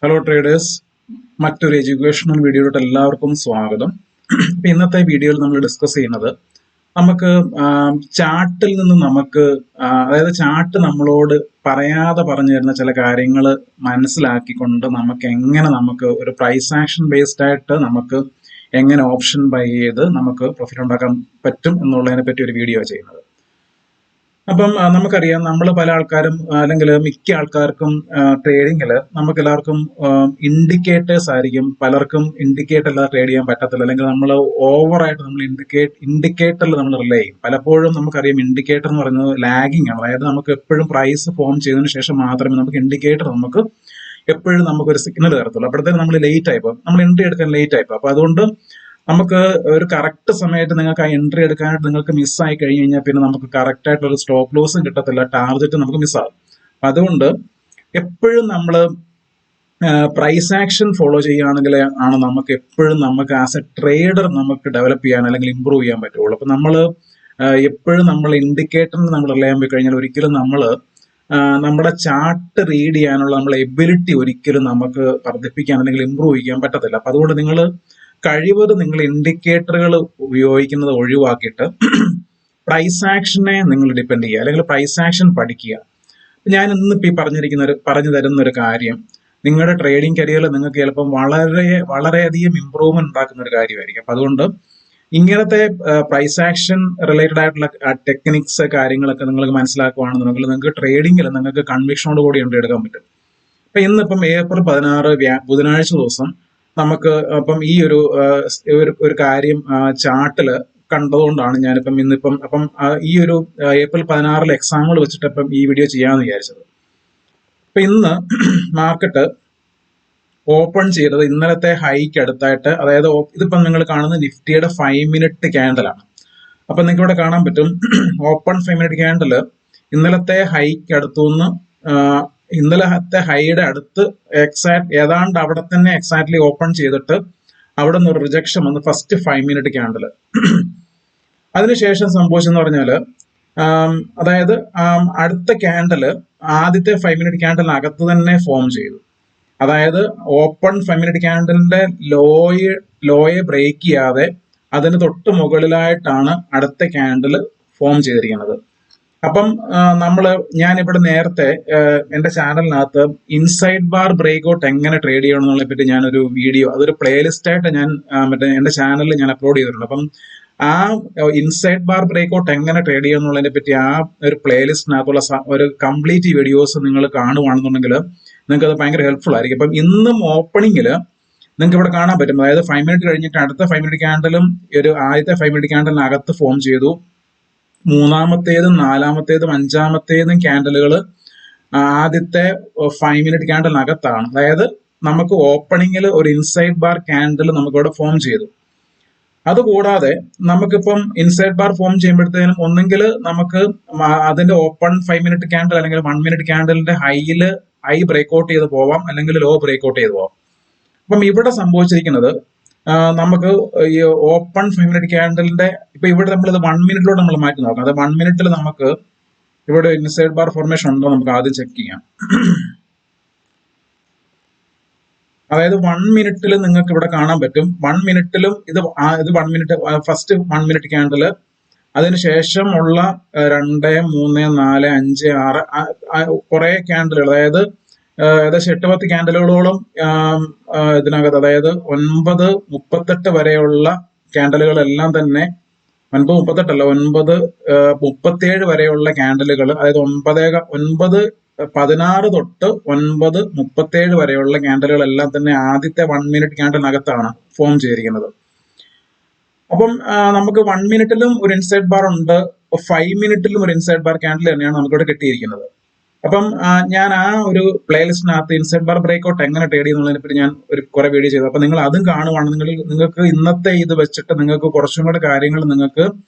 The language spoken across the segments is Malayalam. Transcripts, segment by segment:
ഹലോ ട്രേഡേഴ്സ്, മറ്റൊരു എഡ്യൂക്കേഷണൽ വീഡിയോയിലോട്ട് എല്ലാവർക്കും സ്വാഗതം. ഇപ്പം ഇന്നത്തെ വീഡിയോയിൽ നമ്മൾ ഡിസ്കസ് ചെയ്യുന്നത് നമുക്ക് ചാർട്ടിൽ നിന്ന് അതായത് ചാർട്ട് നമ്മളോട് പറയാതെ പറഞ്ഞു തരുന്ന ചില കാര്യങ്ങൾ മനസ്സിലാക്കിക്കൊണ്ട് നമുക്ക് ഒരു പ്രൈസ് ആക്ഷൻ ബേസ്ഡ് ആയിട്ട് നമുക്ക് എങ്ങനെ ഓപ്ഷൻ ബൈ ചെയ്ത് നമുക്ക് പ്രോഫിറ്റ് ഉണ്ടാക്കാൻ പറ്റും എന്നുള്ളതിനെ പറ്റി ഒരു വീഡിയോ ചെയ്യുന്നത്. അപ്പം നമുക്കറിയാം, നമ്മൾ പല ആൾക്കാരും അല്ലെങ്കിൽ മിക്ക ആൾക്കാർക്കും ട്രേഡിങ്ങിൽ നമുക്ക് എല്ലാവർക്കും ഇൻഡിക്കേറ്റേഴ്സ് ആയിരിക്കും. പലർക്കും ഇൻഡിക്കേറ്റർ അല്ലാതെ ട്രേഡ് ചെയ്യാൻ പറ്റത്തില്ല, അല്ലെങ്കിൽ നമ്മൾ ഓവറായിട്ട് നമ്മൾ ഇൻഡിക്കേറ്ററിൽ നമ്മൾ റിലേ ചെയ്യും. പലപ്പോഴും നമുക്കറിയാം ഇൻഡിക്കേറ്റർ എന്ന് പറയുന്നത് ലാഗിങ് ആണ്. അതായത് നമുക്ക് എപ്പോഴും പ്രൈസ് ഫോം ചെയ്തതിനു ശേഷം മാത്രമേ നമുക്ക് ഇൻഡിക്കേറ്റർ എപ്പോഴും നമുക്കൊരു സിഗ്നൽ തരത്തുള്ളൂ. അപ്പോഴത്തേക്കും നമ്മൾ ലേറ്റ് ആയിപ്പോൾ നമ്മൾ എൻട്രി എടുക്കാൻ ലേറ്റ് ആയിപ്പോൾ. അപ്പോൾ അതുകൊണ്ട് നമുക്ക് ഒരു കറക്റ്റ് സമയത്ത് നിങ്ങൾക്ക് ആ എൻട്രി എടുക്കാനായിട്ട് നിങ്ങൾക്ക് മിസ്സായി കഴിഞ്ഞ് കഴിഞ്ഞാൽ പിന്നെ നമുക്ക് കറക്റ്റ് ആയിട്ടുള്ള ഒരു സ്റ്റോപ്പ് ലോസും കിട്ടത്തില്ല, ടാർഗറ്റ് നമുക്ക് മിസ്സാകും. അതുകൊണ്ട് എപ്പോഴും നമ്മൾ പ്രൈസ് ആക്ഷൻ ഫോളോ ചെയ്യുകയാണെങ്കിൽ നമുക്ക് എപ്പോഴും ആസ് എ ട്രേഡർ നമുക്ക് ഡെവലപ്പ് ചെയ്യാൻ അല്ലെങ്കിൽ ഇമ്പ്രൂവ് ചെയ്യാൻ പറ്റുള്ളൂ. അപ്പം എപ്പോഴും നമ്മൾ ഇൻഡിക്കേറ്ററിന് നമ്മൾ റിലേ ചെയ്യാൻ പോയി കഴിഞ്ഞാൽ ഒരിക്കലും നമ്മുടെ ചാർട്ട് റീഡ് ചെയ്യാനുള്ള നമ്മളെ എബിലിറ്റി ഒരിക്കലും നമുക്ക് വർദ്ധിപ്പിക്കാൻ അല്ലെങ്കിൽ ഇമ്പ്രൂവ് ചെയ്യാൻ പറ്റത്തില്ല. അപ്പം അതുകൊണ്ട് നിങ്ങൾ നിങ്ങൾ ഇൻഡിക്കേറ്ററുകൾ ഉപയോഗിക്കുന്നത് ഒഴിവാക്കിയിട്ട് പ്രൈസ് ആക്ഷനെ നിങ്ങൾ ഡിപ്പെൻഡ് ചെയ്യുക, അല്ലെങ്കിൽ പ്രൈസ് ആക്ഷൻ പഠിക്കുക. ഞാൻ ഇന്നിപ്പോൾ പറഞ്ഞു തരുന്ന ഒരു കാര്യം നിങ്ങളുടെ ട്രേഡിംഗ് കരിയറിൽ നിങ്ങൾക്ക് ചിലപ്പം വളരെയധികം ഇമ്പ്രൂവ്മെന്റ് ഉണ്ടാക്കുന്ന ഒരു കാര്യമായിരിക്കും. അപ്പം അതുകൊണ്ട് ഇങ്ങനത്തെ പ്രൈസ് ആക്ഷൻ റിലേറ്റഡ് ആയിട്ടുള്ള ടെക്നിക്സ് കാര്യങ്ങളൊക്കെ നിങ്ങൾക്ക് മനസ്സിലാക്കുകയാണെന്നുണ്ടെങ്കിൽ നിങ്ങൾക്ക് ട്രേഡിങ്ങിൽ നിങ്ങൾക്ക് കൺവിക്ഷനോട് കൂടി എടുക്കാൻ പറ്റും. അപ്പം ഇന്നിപ്പം ഏപ്രിൽ 16 ബുധനാഴ്ച ദിവസം നമുക്ക് അപ്പം ഈ ഒരു കാര്യം ചാർട്ടിൽ കണ്ടതുകൊണ്ടാണ് ഞാനിപ്പം ഈ ഒരു ഏപ്രിൽ 16 എക്സാമ്പിൾ വെച്ചിട്ട് ഇപ്പം ഈ വീഡിയോ ചെയ്യാമെന്ന് വിചാരിച്ചത്. അപ്പൊ ഇന്ന് മാർക്കറ്റ് ഓപ്പൺ ചെയ്തത് ഇന്നലത്തെ ഹൈക്ക് അടുത്തായിട്ട്, അതായത് ഇതിപ്പം നിങ്ങൾ കാണുന്നത് നിഫ്റ്റിയുടെ 5 മിനിറ്റ് ക്യാൻഡലാണ്. അപ്പൊ നിങ്ങൾക്ക് ഇവിടെ കാണാൻ പറ്റും ഓപ്പൺ 5 മിനിറ്റ് ക്യാൻഡല് ഇന്നലത്തെ ഹൈക്ക് അടുത്തുനിന്ന് ഇന്നലത്തെ ഹൈയുടെ അടുത്ത് ഏതാണ്ട് അവിടെ തന്നെ എക്സാക്ട്ലി ഓപ്പൺ ചെയ്തിട്ട് അവിടെ നിന്ന് ഒരു റിജക്ഷൻ വന്ന് ഫസ്റ്റ് 5 മിനിറ്റ് ക്യാൻഡല്. അതിനുശേഷം സംഭവിച്ചെന്ന് പറഞ്ഞാൽ അതായത് അടുത്ത ക്യാൻഡല് ആദ്യത്തെ 5 മിനിറ്റ് ക്യാൻഡലിനകത്ത് തന്നെ ഫോം ചെയ്തു. അതായത് ഓപ്പൺ 5 മിനിറ്റ് ക്യാൻഡലിന്റെ ലോയെ ബ്രേക്ക് ചെയ്യാതെ അതിന് തൊട്ട് മുകളിലായിട്ടാണ് അടുത്ത ക്യാൻഡല് ഫോം ചെയ്തിരിക്കുന്നത്. അപ്പം ഞാനിവിടെ നേരത്തെ എന്റെ ചാനലിനകത്ത് ഇൻസൈഡ് ബാർ ബ്രേക്ക് ഔട്ട് എങ്ങനെ ട്രേഡ് ചെയ്യണം എന്നുള്ളതിനെ പറ്റി ഞാനൊരു വീഡിയോ, അതൊരു പ്ലേലിസ്റ്റ് ആയിട്ട് ഞാൻ എന്റെ ചാനലിൽ ഞാൻ അപ്ലോഡ് ചെയ്തിട്ടുണ്ട്. അപ്പം ആ ഇൻസൈഡ് ബാർ ബ്രേക്ക് ഔട്ട് എങ്ങനെ ട്രേഡ് ചെയ്യുക എന്നുള്ളതിനെ പറ്റി ആ ഒരു പ്ലേലിസ്റ്റിനകത്തുള്ള ഒരു കംപ്ലീറ്റ് വീഡിയോസ് നിങ്ങൾ കാണുവാണെന്നുണ്ടെങ്കിൽ നിങ്ങൾക്ക് അത് ഭയങ്കര ഹെൽപ്ഫുൾ ആയിരിക്കും. അപ്പം ഇന്നും ഓപ്പണിങ്ങിൽ നിങ്ങൾക്ക് ഇവിടെ കാണാൻ പറ്റും, അതായത് 5 മിനിറ്റ് കഴിഞ്ഞിട്ട് അടുത്ത 5 മിനിറ്റ് ക്യാൻഡലും ആദ്യത്തെ 5 മിനിറ്റ് ക്യാൻഡലിനകത്ത് ഫോം ചെയ്തു. മൂന്നാമത്തേതും നാലാമത്തേതും അഞ്ചാമത്തേതും ക്യാൻഡലുകൾ ആദ്യത്തെ 5 മിനിറ്റ് ക്യാൻഡലിനകത്താണ്. അതായത് നമുക്ക് ഓപ്പണിങ്ങിൽ ഒരു ഇൻസൈഡ് ബാർ ക്യാൻഡൽ നമുക്കിവിടെ ഫോം ചെയ്തു. അതുകൂടാതെ നമുക്കിപ്പം ഇൻസൈഡ് ബാർ ഫോം ചെയ്യുമ്പോഴത്തേനും ഒന്നെങ്കിൽ നമുക്ക് അതിന്റെ ഓപ്പൺ 5 മിനിറ്റ് ക്യാൻഡൽ അല്ലെങ്കിൽ 1 മിനിറ്റ് ക്യാൻഡലിന്റെ ഹൈ ബ്രേക്ക്ഔട്ട് ചെയ്ത് പോവാം, അല്ലെങ്കിൽ ലോ ബ്രേക്ക്ഔട്ട് ചെയ്ത് പോവാം. അപ്പം ഇവിടെ സംഭവിച്ചിരിക്കുന്നത് നമുക്ക് ഈ ഓപ്പൺ 5 മിനിറ്റ് ക്യാൻഡലിന്റെ ഇപ്പൊ ഇവിടെ നമ്മളിത് 1 മിനിറ്റിലോട്ട് നമ്മൾ മാറ്റി നോക്കാം. അത് 1 മിനിറ്റിൽ നമുക്ക് ഇവിടെ ഇൻസൈഡ് ബാർ ഫോർമേഷൻ ഉണ്ടോ നമുക്ക് ആദ്യം ചെക്ക് ചെയ്യാം. അതായത് 1 മിനിറ്റിൽ നിങ്ങൾക്ക് ഇവിടെ കാണാൻ പറ്റും, 1 മിനിറ്റിലും ഇത് 1 മിനിറ്റ് ഫസ്റ്റ് 1 മിനിറ്റ് ക്യാൻഡല്, അതിനുശേഷം ഉള്ള 2, 3, 4, 5, 6 കുറെ ക്യാൻഡലുകൾ, അതായത് ഏകദേശം 8-10 ക്യാൻഡലുകളോളം ഇതിനകത്ത്, അതായത് 9:38 വരെയുള്ള ക്യാൻഡലുകളെല്ലാം തന്നെ 9:38 അല്ല 9:37 വരെയുള്ള ക്യാൻഡലുകൾ, അതായത് 9:16 തൊട്ട് 9:37 വരെയുള്ള ക്യാൻഡലുകളെല്ലാം തന്നെ ആദ്യത്തെ 1 മിനിറ്റ് ക്യാൻഡലിനകത്താണ് ഫോം ചെയ്തിരിക്കുന്നത്. അപ്പം നമുക്ക് 1 മിനിറ്റിലും ഒരു ഇൻസൈഡ് ബാർ ഉണ്ട്, 5 മിനിറ്റിലും ഒരു ഇൻസൈഡ് ബാർ ക്യാൻഡിൽ തന്നെയാണ് നമുക്കിവിടെ കിട്ടിയിരിക്കുന്നത്. അപ്പം ഞാൻ ആ ഒരു പ്ലേലിസ്റ്റിനകത്ത് ഇൻസൈഡ് ബാർ ബ്രേക്ക്ഔട്ട് എങ്ങനെ ട്രേഡ് ചെയ്യുന്നതിനെ പറ്റി ഞാൻ കുറെ വീഡിയോ ചെയ്തു. അപ്പൊ നിങ്ങൾ അതും കാണുവാണെങ്കിൽ നിങ്ങൾക്ക് ഇന്നത്തെ ഇത് വെച്ചിട്ട് നിങ്ങൾക്ക് കുറച്ചും കൂടെ കാര്യങ്ങൾ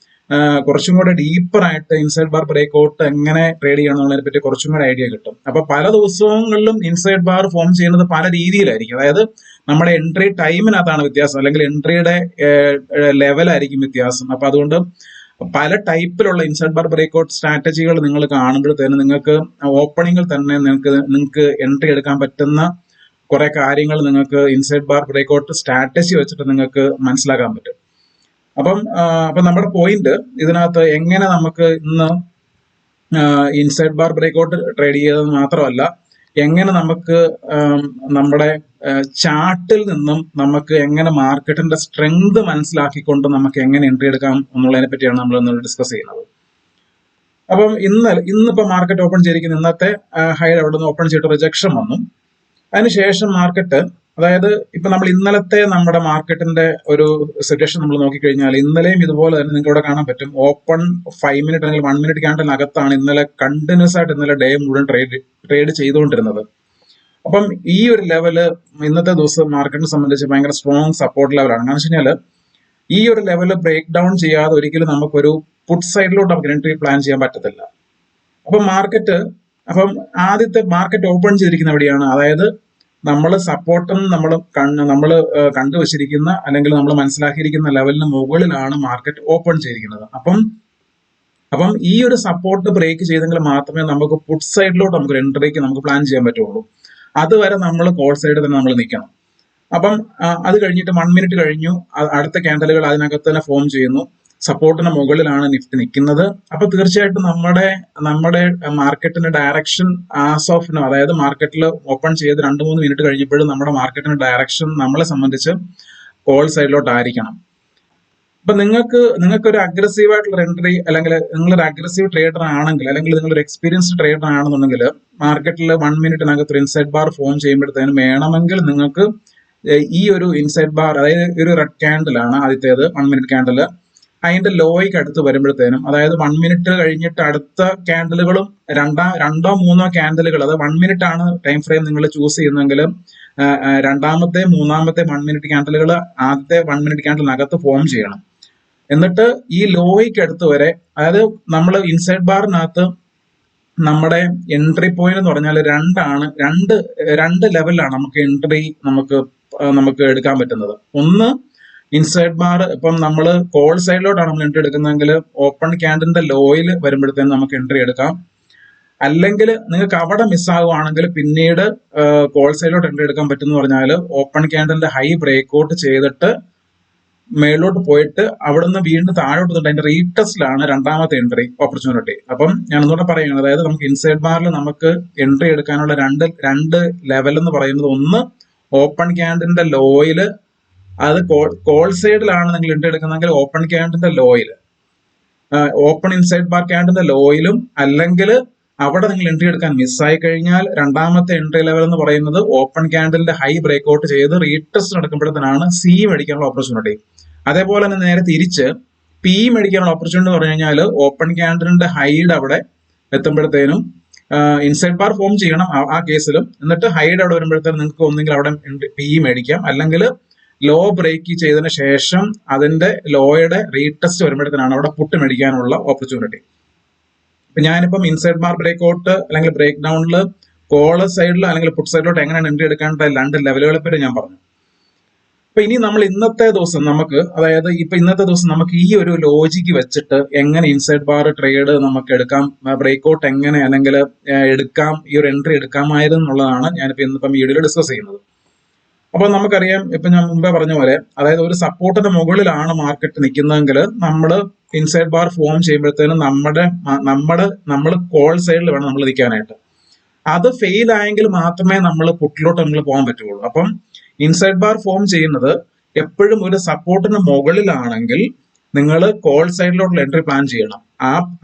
കുറച്ചും കൂടെ ഡീപ്പർ ആയിട്ട് ഇൻസൈഡ് ബാർ ബ്രേക്ക്ഔട്ട് എങ്ങനെ ട്രേഡ് ചെയ്യണം എന്നുള്ളതിനെ പറ്റി കുറച്ചും കൂടെ ഐഡിയ കിട്ടും. അപ്പൊ പല ദിവസങ്ങളിലും ഇൻസൈഡ് ബാർ ഫോം ചെയ്യുന്നത് പല രീതിയിലായിരിക്കും. അതായത് നമ്മുടെ എൻട്രി ടൈമിനകത്താണ് വ്യത്യാസം, അല്ലെങ്കിൽ എൻട്രിയുടെ ലെവലായിരിക്കും വ്യത്യാസം. അപ്പൊ അതുകൊണ്ട് പല ടൈപ്പിലുള്ള ഇൻസൈഡ് ബാർ ബ്രേക്ക്ഔട്ട് സ്ട്രാറ്റജികൾ നിങ്ങൾ കാണുമ്പോഴത്തേന് നിങ്ങൾക്ക് ഓപ്പണിങ്ങിൽ തന്നെ നിങ്ങൾക്ക് എൻട്രി എടുക്കാൻ പറ്റുന്ന കുറെ കാര്യങ്ങൾ നിങ്ങൾക്ക് ഇൻസൈഡ് ബാർ ബ്രേക്ക്ഔട്ട് സ്ട്രാറ്റജി വെച്ചിട്ട് നിങ്ങൾക്ക് മനസ്സിലാക്കാൻ പറ്റും. അപ്പം നമ്മുടെ പോയിന്റ് ഇതിനകത്ത് എങ്ങനെ നമുക്ക് ഇന്ന് ഇൻസൈഡ് ബാർ ബ്രേക്ക്ഔട്ട് ട്രേഡ് ചെയ്തത് മാത്രമല്ല, എങ്ങനെ നമുക്ക് നമ്മുടെ ചാർട്ടിൽ നിന്നും നമുക്ക് എങ്ങനെ മാർക്കറ്റിന്റെ സ്ട്രെങ്ത് മനസ്സിലാക്കിക്കൊണ്ട് നമുക്ക് എങ്ങനെ എൻട്രി എടുക്കാം എന്നുള്ളതിനെ പറ്റിയാണ് നമ്മൾ ഇന്ന് ഡിസ്കസ് ചെയ്യുന്നത്. അപ്പം ഇന്നിപ്പോ മാർക്കറ്റ് ഓപ്പൺ ചെയ്തിരിക്കുന്ന ഇന്നത്തെ ഹൈ അവിടെ നിന്ന് ഓപ്പൺ ചെയ്തിട്ട് റിജക്ഷൻ വന്നു. അതിനുശേഷം മാർക്കറ്റ്, അതായത് ഇപ്പൊ നമ്മൾ ഇന്നലത്തെ നമ്മുടെ മാർക്കറ്റിന്റെ ഒരു സിറ്റുവേഷൻ നമ്മൾ നോക്കിക്കഴിഞ്ഞാൽ ഇന്നലെയും ഇതുപോലെ തന്നെ നിങ്ങൾക്ക് ഇവിടെ കാണാൻ പറ്റും. ഓപ്പൺ 5 മിനിറ്റ് അല്ലെങ്കിൽ 1 മിനിറ്റ് ക്യാൻഡലിനകത്താണ് ഇന്നലെ കണ്ടിന്യൂസ് ആയിട്ട് ഇന്നലെ ഡേ മുഴുവൻ ട്രേഡ് ചെയ്തുകൊണ്ടിരുന്നത്. അപ്പം ഈ ഒരു ലെവല് ഇന്നത്തെ ദിവസം മാർക്കറ്റിനെ സംബന്ധിച്ച് ഭയങ്കര സ്ട്രോങ് സപ്പോർട്ട് ലെവലാണ്. കാരണം വെച്ച് കഴിഞ്ഞാൽ ഈ ഒരു ലെവല് ബ്രേക്ക് ഡൗൺ ചെയ്യാതെ ഒരിക്കലും നമുക്കൊരു പുട്ട് സൈഡിലോട്ട് നമുക്ക് എൻട്രി പ്ലാൻ ചെയ്യാൻ പറ്റത്തില്ല. അപ്പം ആദ്യത്തെ മാർക്കറ്റ് ഓപ്പൺ ചെയ്തിരിക്കുന്ന എവിടെയാണ്, അതായത് നമ്മൾ സപ്പോർട്ടും നമ്മൾ കണ്ടുവച്ചിരിക്കുന്ന അല്ലെങ്കിൽ നമ്മൾ മനസ്സിലാക്കിയിരിക്കുന്ന ലെവലിന് മുകളിലാണ് മാർക്കറ്റ് ഓപ്പൺ ചെയ്തിരിക്കുന്നത്. അപ്പം ഈ ഒരു സപ്പോർട്ട് ബ്രേക്ക് ചെയ്തെങ്കിൽ മാത്രമേ നമുക്ക് പുട്ട് സൈഡിലോട്ട് നമുക്ക് എൻട്രിക്ക് നമുക്ക് പ്ലാൻ ചെയ്യാൻ പറ്റുള്ളൂ. അതുവരെ നമ്മൾ കോൾ സൈഡിൽ തന്നെ നമ്മൾ നിൽക്കണം. അപ്പം അത് കഴിഞ്ഞിട്ട് 1 മിനിറ്റ് കഴിഞ്ഞു, അടുത്ത ക്യാൻഡലുകൾ അതിനകത്ത് തന്നെ ഫോം ചെയ്യുന്നു. സപ്പോർട്ടിന് മുകളിലാണ് നിഫ്റ്റി നിൽക്കുന്നത്. അപ്പൊ തീർച്ചയായിട്ടും നമ്മുടെ മാർക്കറ്റിന്റെ ഡയറക്ഷൻ ആസ് ഓഫ് നോ, അതായത് മാർക്കറ്റിൽ ഓപ്പൺ ചെയ്ത് 2-3 മിനിറ്റ് കഴിഞ്ഞപ്പോഴും നമ്മുടെ മാർക്കറ്റിന്റെ ഡയറക്ഷൻ നമ്മളെ സംബന്ധിച്ച് കോൾ സൈഡിലോട്ടായിരിക്കണം. അപ്പൊ നിങ്ങൾക്ക് ഒരു അഗ്രസീവ് ആയിട്ടുള്ള എൻട്രി, അല്ലെങ്കിൽ നിങ്ങളൊരു അഗ്രസീവ് ട്രേഡർ ആണെങ്കിൽ, അല്ലെങ്കിൽ നിങ്ങളൊരു എക്സ്പീരിയൻസ്ഡ് ട്രേഡർ ആണെന്നുണ്ടെങ്കിൽ മാർക്കറ്റിൽ 1 മിനിറ്റിനകത്ത് ഒരു ഇൻസൈഡ് ബാർ ഫോം ചെയ്യുമ്പോഴത്തേനും വേണമെങ്കിൽ നിങ്ങൾക്ക് ഈ ഒരു ഇൻസൈഡ് ബാർ, അതായത് ഒരു റെഡ് ക്യാൻഡിലാണ് ആദ്യത്തേത് 1 മിനിറ്റ് ക്യാൻഡിൽ, അതിന്റെ ലോയ്ക്ക് അടുത്ത് വരുമ്പോഴത്തേനും, അതായത് 1 മിനിറ്റ് കഴിഞ്ഞിട്ട് അടുത്ത ക്യാൻഡലുകളും രണ്ടോ മൂന്നോ ക്യാൻഡലുകൾ, അത് 1 മിനിറ്റ് ആണ് ടൈം ഫ്രെയിം നിങ്ങൾ ചൂസ് ചെയ്യുന്നെങ്കിൽ രണ്ടാമത്തെ 3-ാമത്തെ 1 മിനിറ്റ് ക്യാൻഡലുകൾ ആദ്യത്തെ 1 മിനിറ്റ് ക്യാൻഡലിനകത്ത് ഫോം ചെയ്യണം. എന്നിട്ട് ഈ ലോയ്ക്ക് അടുത്ത് വരെ, അതായത് നമ്മൾ ഇൻസൈഡ് ബാറിനകത്ത് നമ്മുടെ എൻട്രി പോയിന്റ് എന്ന് പറഞ്ഞാൽ രണ്ട് ലെവലിലാണ് നമുക്ക് എൻട്രി നമുക്ക് എടുക്കാൻ പറ്റുന്നത്. ഒന്ന്, ഇൻസൈഡ് ബാർ ഇപ്പം നമ്മൾ കോൾ സൈഡിലോട്ടാണ് നമ്മൾ എൻട്രി എടുക്കുന്നതെങ്കിൽ ഓപ്പൺ ക്യാൻഡിലിന്റെ ലോയിൽ വരുമ്പോഴത്തേനും നമുക്ക് എൻട്രി എടുക്കാം. അല്ലെങ്കിൽ നിങ്ങൾക്ക് അവിടെ മിസ്സാകുവാണെങ്കിൽ പിന്നീട് കോൾ സൈഡിലോട്ട് എൻട്രി എടുക്കാൻ പറ്റുമെന്ന് പറഞ്ഞാൽ ഓപ്പൺ ക്യാൻഡലിന്റെ ഹൈ ബ്രേക്ക്ഔട്ട് ചെയ്തിട്ട് മേളിലോട്ട് പോയിട്ട് അവിടെ നിന്ന് വീണ്ടും താഴോട്ട് വന്നിട്ട് അതിന്റെ റീടെസ്റ്റിലാണ് രണ്ടാമത്തെ എൻട്രി ഓപ്പർച്യൂണിറ്റി. അപ്പം ഞാൻ ഒന്നുകൂടെ പറയുന്നത്, അതായത് നമുക്ക് ഇൻസൈഡ് ബാറിൽ നമുക്ക് എൻട്രി എടുക്കാനുള്ള രണ്ട് ലെവൽ എന്ന് പറയുന്നത്, ഒന്ന് ഓപ്പൺ ക്യാൻഡിലിന്റെ ലോയില്, അത് കോൾ സൈഡിലാണ് നിങ്ങൾ എൻട്രി എടുക്കുന്നതെങ്കിൽ ഓപ്പൺ ക്യാൻഡിലിന്റെ ലോയിൽ, ഓപ്പൺ ഇൻസൈഡ് ബാർ ക്യാൻഡിലിന്റെ ലോയിലും, അല്ലെങ്കിൽ അവിടെ നിങ്ങൾ എൻട്രി എടുക്കാൻ മിസ്സായി കഴിഞ്ഞാൽ രണ്ടാമത്തെ എൻട്രി ലെവൽ എന്ന് പറയുന്നത് ഓപ്പൺ ക്യാൻഡിലിന്റെ ഹൈ ബ്രേക്ക്ഔട്ട് ചെയ്ത് റീടെസ്റ്റ് നടക്കുമ്പോഴത്തേനാണ് സി മേടിക്കാനുള്ള ഓപ്പർച്യൂണിറ്റി. അതേപോലെ തന്നെ നേരെ തിരിച്ച് പി മേടിക്കാനുള്ള ഓപ്പർച്യൂണിറ്റി എന്ന് പറഞ്ഞു കഴിഞ്ഞാൽ ഓപ്പൺ ക്യാൻഡിലിന്റെ ഹൈഡ് അവിടെ എത്തുമ്പോഴത്തേനും ഇൻസൈഡ് ബാർ ഫോം ചെയ്യണം ആ കേസിലും, എന്നിട്ട് ഹൈഡ് അവിടെ വരുമ്പോഴത്തേനും നിങ്ങൾക്ക് ഒന്നെങ്കിൽ അവിടെ പി മേടിക്കാം, അല്ലെങ്കിൽ ലോ ബ്രേക്ക് ചെയ്തതിന് ശേഷം അതിന്റെ ലോയുടെ റീടെസ്റ്റ് വരുമ്പോഴത്തേനാണ് അവിടെ പുട്ട് മേടിക്കാനുള്ള ഓപ്പർച്യൂണിറ്റി. ഇപ്പൊ ഞാനിപ്പം ഇൻസൈഡ് ബാർ ബ്രേക്ക്ഔട്ട് അല്ലെങ്കിൽ ബ്രേക്ക് ഡൗണിൽ കോൾ സൈഡിൽ അല്ലെങ്കിൽ പുട്ട് സൈഡിലോട്ട് എങ്ങനെയാണ് എൻട്രി എടുക്കേണ്ട 2 ലെവലുകളെ പറ്റി ഞാൻ പറഞ്ഞു. അപ്പൊ ഇനി നമ്മൾ ഇന്നത്തെ ദിവസം നമുക്ക് ഈ ഒരു ലോജിക്ക് വെച്ചിട്ട് എങ്ങനെ ഇൻസൈഡ് ബാർ ട്രേഡ് നമുക്ക് എടുക്കാം, ബ്രേക്ക്ഔട്ട് എങ്ങനെ അല്ലെങ്കിൽ എടുക്കാം, ഈ ഒരു എൻട്രി എടുക്കാമായിരുന്നു എന്നുള്ളതാണ് ഞാനിപ്പോ ഇന്നിപ്പം വീഡിയോയിൽ ഡിസ്കസ് ചെയ്യുന്നത്. അപ്പൊ നമുക്കറിയാം, ഇപ്പൊ ഞാൻ മുമ്പേ പറഞ്ഞ പോലെ, അതായത് ഒരു സപ്പോർട്ടിന്റെ മുകളിലാണ് മാർക്കറ്റ് നിൽക്കുന്നതെങ്കിൽ നമ്മൾ ഇൻസൈഡ് ബാർ ഫോം ചെയ്യുമ്പോഴത്തേനും നമ്മൾ കോൾ സൈഡിൽ വേണം നമ്മൾ നിൽക്കാനായിട്ട്. അത് ഫെയിൽ ആയെങ്കിൽ മാത്രമേ നമ്മൾ പുട്ടിലോട്ട് നമ്മൾ പോകാൻ പറ്റുള്ളൂ. അപ്പം ഇൻസൈഡ് ബാർ ഫോം ചെയ്യുന്നത് എപ്പോഴും ഒരു സപ്പോർട്ടിന് മുകളിലാണെങ്കിൽ നിങ്ങൾ കോൾ സൈഡിലോട്ടുള്ള എൻട്രി പ്ലാൻ ചെയ്യണം.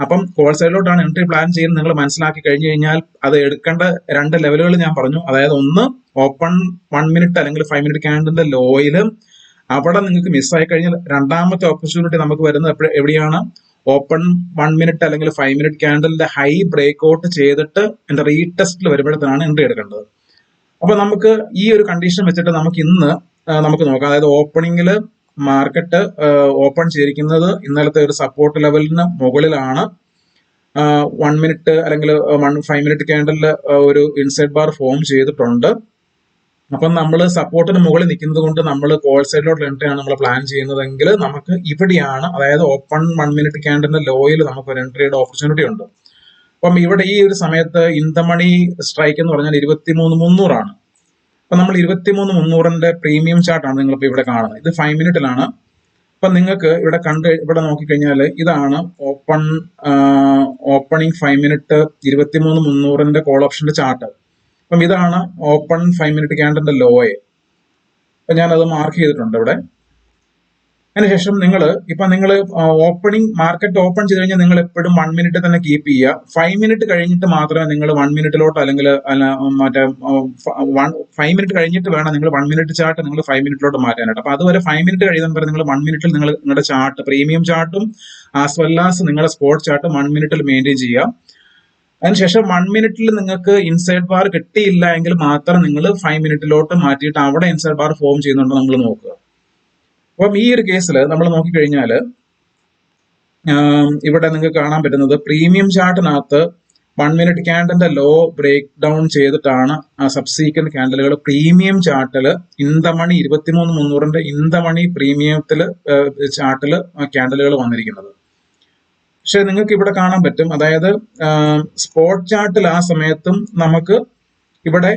അപ്പം കോൾ സൈഡിലോട്ടാണ് എൻട്രി പ്ലാൻ ചെയ്യുന്നത് നിങ്ങൾ മനസ്സിലാക്കി കഴിഞ്ഞു കഴിഞ്ഞാൽ അത് എടുക്കേണ്ട 2 ലെവലുകൾ ഞാൻ പറഞ്ഞു. അതായത് ഒന്ന്, ഓപ്പൺ 1 മിനിറ്റ് അല്ലെങ്കിൽ 5 മിനിറ്റ് ക്യാൻഡിലിന്റെ ലോയില് അവിടെ നിങ്ങൾക്ക് മിസ്സായി കഴിഞ്ഞാൽ രണ്ടാമത്തെ ഓപ്പർച്യൂണിറ്റി നമുക്ക് വരുന്നത് എവിടെയാണ്, ഓപ്പൺ 1 മിനിറ്റ് അല്ലെങ്കിൽ 5 മിനിറ്റ് ക്യാൻഡിലിന്റെ ഹൈ ബ്രേക്ക്ഔട്ട് ചെയ്തിട്ട് എന്റെ റീടെസ്റ്റിൽ വരുമ്പോഴത്തേനാണ് എൻട്രി എടുക്കേണ്ടത്. അപ്പൊ നമുക്ക് ഈ ഒരു കണ്ടീഷൻ വെച്ചിട്ട് നമുക്ക് ഇന്ന് നമുക്ക് നോക്കാം. അതായത് ഓപ്പണിംഗിൽ മാർക്കറ്റ് ഓപ്പൺ ചെയ്തിരിക്കുന്നത് ഇന്നലത്തെ ഒരു സപ്പോർട്ട് ലെവലിന് മുകളിലാണ്. 1 മിനിറ്റ് അല്ലെങ്കിൽ 5 മിനിറ്റ് ക്യാൻഡലിൽ ഒരു ഇൻസൈഡ് ബാർ ഫോം ചെയ്തിട്ടുണ്ട്. അപ്പം നമ്മൾ സപ്പോർട്ടിന് മുകളിൽ നിൽക്കുന്നത് കൊണ്ട് നമ്മൾ കോൾ സൈഡിലോട്ട് എൻട്രിയാണ് നമ്മൾ പ്ലാൻ ചെയ്യുന്നതെങ്കിൽ നമുക്ക് ഇവിടെയാണ്, അതായത് ഓപ്പൺ 1 മിനിറ്റ് ക്യാൻഡലിന്റെ ലോയിൽ നമുക്ക് ഒരു എൻട്രിയുടെ ഓപ്പർച്യൂണിറ്റി ഉണ്ട്. അപ്പം ഇവിടെ ഈ ഒരു സമയത്ത് ഇൻ ദ മണി സ്ട്രൈക്ക് എന്ന് പറഞ്ഞാൽ 23,300 ആണ്. അപ്പൊ നമ്മൾ 23,300ന്റെ പ്രീമിയം ചാർട്ടാണ് നിങ്ങളിപ്പോ ഇവിടെ കാണുന്നത്. ഇത് 5 മിനിറ്റിലാണ്. അപ്പൊ നിങ്ങൾക്ക് ഇവിടെ നോക്കിക്കഴിഞ്ഞാൽ ഇതാണ് ഓപ്പണിംഗ് 5 മിനിറ്റ് 23,300ന്റെ കോൾ ഓപ്ഷന്റെ ചാർട്ട്. അപ്പം ഇതാണ് ഓപ്പൺ 5 മിനിറ്റ് ക്യാൻഡലിന്റെ ലോയെ. അപ്പൊ ഞാനത് മാർക്ക് ചെയ്തിട്ടുണ്ട് ഇവിടെ. അതിനുശേഷം നിങ്ങൾ ഓപ്പണിംഗ് മാർക്കറ്റ് ഓപ്പൺ ചെയ്ത് കഴിഞ്ഞാൽ നിങ്ങൾ എപ്പോഴും 1 മിനിറ്റ് തന്നെ കീപ്പ് ചെയ്യുക. 5 മിനിറ്റ് കഴിഞ്ഞിട്ട് മാത്രമേ നിങ്ങൾ 1 മിനിറ്റിലോട്ട് അല്ലെങ്കിൽ മറ്റേ 5 മിനിറ്റ് കഴിഞ്ഞിട്ട് വേണം നിങ്ങൾ 1 മിനിറ്റ് ചാർട്ട് നിങ്ങൾ 5 മിനിറ്റിലോട്ട് മാറ്റാനായിട്ട്. അപ്പൊ അതുവരെ 5 മിനിറ്റ് കഴിയുന്ന നിങ്ങൾ 1 മിനിറ്റിൽ നിങ്ങളുടെ ചാർട്ട് പ്രീമിയം ചാർട്ടും ആസ് വെൽ ആസ് നിങ്ങളുടെ സ്പോട്ട് ചാർട്ടും 1 മിനിറ്റിൽ മെയിൻറ്റെയിൻ ചെയ്യുക. അതിനുശേഷം 1 മിനിറ്റിൽ നിങ്ങൾക്ക് ഇൻസൈഡ് ബാർ കിട്ടിയില്ല എങ്കിൽ മാത്രം നിങ്ങൾ 5 മിനിറ്റിലോട്ട് മാറ്റിയിട്ട് അവിടെ ഇൻസൈഡ് ബാർ ഫോം ചെയ്യുന്നുണ്ടോ നമ്മൾ നോക്കുക. അപ്പം ഈ ഒരു കേസിൽ നമ്മൾ നോക്കിക്കഴിഞ്ഞാൽ ഇവിടെ നിങ്ങൾക്ക് കാണാൻ പറ്റുന്നത് പ്രീമിയം ചാർട്ടിനകത്ത് 1 മിനിറ്റ് ക്യാൻഡലിന്റെ ലോ ബ്രേക്ക് ഡൗൺ ചെയ്തിട്ടാണ് ആ സബ്സീക്വന്റ് ക്യാൻഡലുകൾ പ്രീമിയം ചാർട്ടിൽ ഇൻ ദ മണി 23,300ന്റെ ഇൻ ദ മണി പ്രീമിയത്തില് ചാർട്ടില് ക്യാൻഡലുകൾ വന്നിരിക്കുന്നത്. പക്ഷെ നിങ്ങൾക്ക് ഇവിടെ കാണാൻ പറ്റും, അതായത് സ്പോട്ട് ചാർട്ടിൽ ആ സമയത്തും നമുക്ക് ഇവിടെ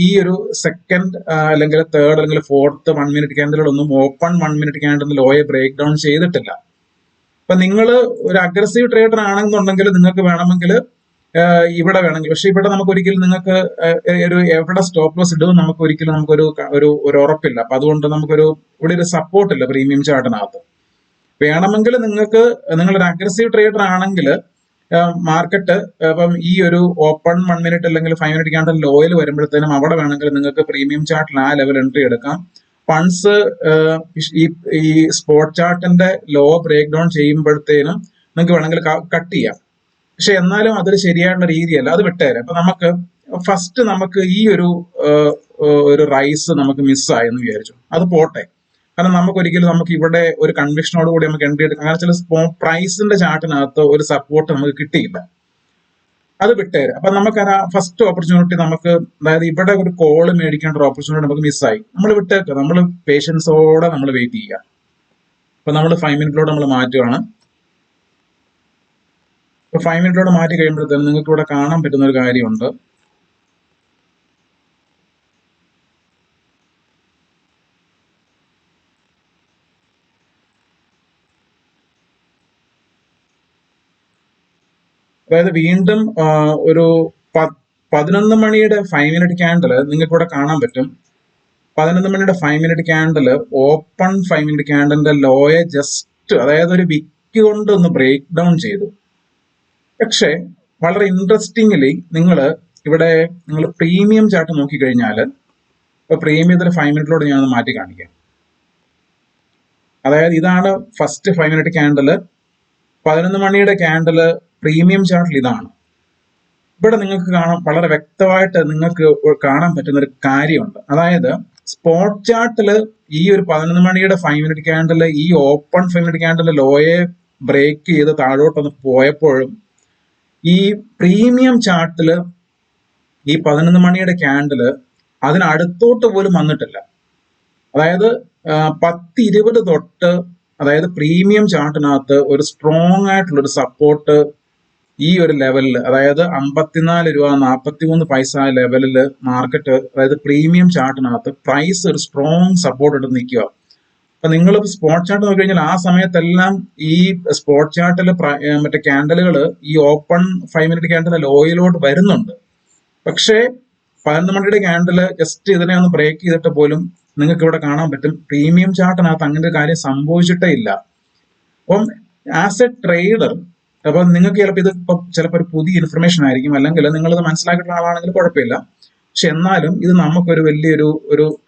ഈ ഒരു സെക്കൻഡ് അല്ലെങ്കിൽ തേർഡ് അല്ലെങ്കിൽ ഫോർത്ത് 1 മിനിറ്റ് ക്യാൻഡലുകളൊന്നും ഓപ്പൺ 1 മിനിറ്റ് ക്യാൻഡലിന്റെ ലോയെ ബ്രേക്ക് ഡൗൺ ചെയ്തിട്ടില്ല. അപ്പൊ നിങ്ങൾ ഒരു അഗ്രസീവ് ട്രേഡർ ആണെന്നുണ്ടെങ്കിൽ നിങ്ങൾക്ക് വേണമെങ്കിൽ ഇവിടെ വേണമെങ്കിൽ, പക്ഷെ ഇവിടെ നമുക്ക് ഒരിക്കലും നിങ്ങൾക്ക് എവിടെ സ്റ്റോപ്പ് ലോസ് ഇടും നമുക്കൊരു ഉറപ്പില്ല. അപ്പൊ അതുകൊണ്ട് ഇവിടെ ഒരു സപ്പോർട്ട് ഇല്ല പ്രീമിയം ചാർട്ടിനകത്ത്. വേണമെങ്കിൽ നിങ്ങളൊരു അഗ്രസീവ് ട്രേഡർ ആണെങ്കിൽ മാർക്കറ്റ് ഇപ്പം ഈ ഒരു ഓപ്പൺ 1 മിനിറ്റ് അല്ലെങ്കിൽ 5 മിനിറ്റ് ക്യാൻഡൽ ലോയിൽ വരുമ്പോഴത്തേനും അവിടെ വേണമെങ്കിൽ നിങ്ങൾക്ക് പ്രീമിയം ചാർട്ടിൽ ആ ലെവൽ എൻട്രി എടുക്കാം. ഫണ്ട്സ് ഈ സ്പോട്ട് ചാർട്ടിന്റെ ലോ ബ്രേക്ക് ഡൗൺ ചെയ്യുമ്പോഴത്തേനും നിങ്ങൾക്ക് വേണമെങ്കിൽ കട്ട് ചെയ്യാം. പക്ഷെ എന്നാലും അതൊരു ശരിയായിട്ടുള്ള രീതിയല്ല, അത് വിട്ടുതരാം. അപ്പൊ നമുക്ക് ഈ ഒരു റൈസ് നമുക്ക് മിസ്സായി എന്ന് വിചാരിച്ചു, അത് പോട്ടെ. കാരണം നമുക്ക് ഇവിടെ ഒരു കൺവിക്ഷനോട് കൂടി നമുക്ക് എൻട്രി എടുക്കാം. കാരണം ചില പ്രൈസിന്റെ ചാർട്ടിനകത്ത് ഒരു സപ്പോർട്ട് നമുക്ക് കിട്ടിയില്ല, അത് വിട്ടുതരാം. അപ്പൊ നമുക്ക് ഫസ്റ്റ് ഓപ്പർച്യൂണിറ്റി അതായത് ഇവിടെ ഒരു കോള് മേടിക്കേണ്ട ഒരു ഓപ്പർച്യൂണിറ്റി നമുക്ക് മിസ്സായി, നമ്മൾ വിട്ടേക്കുക. നമ്മൾ പേഷ്യൻസോടെ നമ്മൾ വെയിറ്റ് ചെയ്യുക. അപ്പൊ നമ്മൾ 5 മിനിറ്റിലോട്ട് നമ്മൾ മാറ്റുകയാണ്. ഇപ്പൊ 5 മിനിറ്റിലോട്ട് മാറ്റി കഴിയുമ്പോഴത്തേനും നിങ്ങൾക്ക് ഇവിടെ കാണാൻ പറ്റുന്ന ഒരു കാര്യമുണ്ട്. അതായത് വീണ്ടും ഒരു 11 മണിയുടെ 5 മിനിറ്റ് ക്യാൻഡിൽ നിങ്ങൾക്ക് ഇവിടെ കാണാൻ പറ്റും. 11 മണിയുടെ 5 മിനിറ്റ് ക്യാൻഡിൽ ഓപ്പൺ 5 മിനിറ്റ് ക്യാൻഡലിന്റെ ലോയെ ജസ്റ്റ്, അതായത് ഒരു വിക്ക് കൊണ്ട് ഒന്ന് ബ്രേക്ക് ഡൗൺ ചെയ്തു. പക്ഷെ വളരെ ഇൻട്രസ്റ്റിംഗ്ലി നിങ്ങൾ പ്രീമിയം ചാർട്ട് നോക്കിക്കഴിഞ്ഞാൽ, ഇപ്പൊ പ്രീമിയത്തിൽ 5 മിനിറ്റിലോട് ഞാൻ മാറ്റി കാണിക്കാം. അതായത് ഇതാണ് ഫസ്റ്റ് 5 മിനിറ്റ് ക്യാൻഡില്. 11 മണിയുടെ ക്യാൻഡില് പ്രീമിയം ചാർട്ടിൽ ഇതാണ്. ഇവിടെ നിങ്ങൾക്ക് വളരെ വ്യക്തമായിട്ട് നിങ്ങൾക്ക് കാണാൻ പറ്റുന്ന ഒരു കാര്യമുണ്ട്. അതായത് സ്പോട്ട് ചാർട്ടില് ഈ ഒരു 11 മണിയുടെ 5 മിനിറ്റ് ക്യാൻഡില് ഈ ഓപ്പൺ 5 മിനിറ്റ് ക്യാൻഡില് ലോയെ ബ്രേക്ക് ചെയ്ത് താഴോട്ടൊന്ന് പോയപ്പോഴും ഈ പ്രീമിയം ചാർട്ടില് ഈ 11 മണിയുടെ ക്യാൻഡില് അതിനടുത്തോട്ട് പോലും വന്നിട്ടില്ല. അതായത് 10-20 തൊട്ട്, അതായത് പ്രീമിയം ചാർട്ടിനകത്ത് ഒരു സ്ട്രോങ് ആയിട്ടുള്ള ഒരു സപ്പോർട്ട് ഈ ഒരു ലെവലിൽ, അതായത് 54 രൂപ 43 പൈസ ലെവലിൽ മാർക്കറ്റ്, അതായത് പ്രീമിയം ചാർട്ടിനകത്ത് പ്രൈസ് ഒരു സ്ട്രോങ് സപ്പോർട്ട് ഇട്ട് നിൽക്കുക. അപ്പൊ നിങ്ങൾ സ്പോട്ട് ചാർട്ട് നോക്കി കഴിഞ്ഞാൽ ആ സമയത്തെല്ലാം ഈ സ്പോട്ട് ചാർട്ടിൽ മറ്റേ ക്യാൻഡലുകൾ ഈ ഓപ്പൺ 5 മിനിറ്റ് ക്യാൻഡൽ ലോയിലോട്ട് വരുന്നുണ്ട്. പക്ഷേ 11 മണിയുടെ ക്യാൻഡല് ജസ്റ്റ് ഇതിനെ ഒന്ന് ബ്രേക്ക് ചെയ്തിട്ട് പോലും നിങ്ങൾക്ക് ഇവിടെ കാണാൻ പറ്റും പ്രീമിയം ചാർട്ടിനകത്ത് അങ്ങനെ ഒരു കാര്യം സംഭവിച്ചിട്ടേ ഇല്ല. അപ്പം ആസ് എ ട്രേഡർ, അപ്പൊ നിങ്ങൾക്ക് ചിലപ്പോൾ ഒരു പുതിയ ഇൻഫർമേഷൻ ആയിരിക്കും, അല്ലെങ്കിൽ നിങ്ങളിത് മനസ്സിലാക്കിയിട്ടുള്ള ആളാണെങ്കിൽ കുഴപ്പമില്ല. പക്ഷെ എന്നാലും ഇത് നമുക്കൊരു വലിയൊരു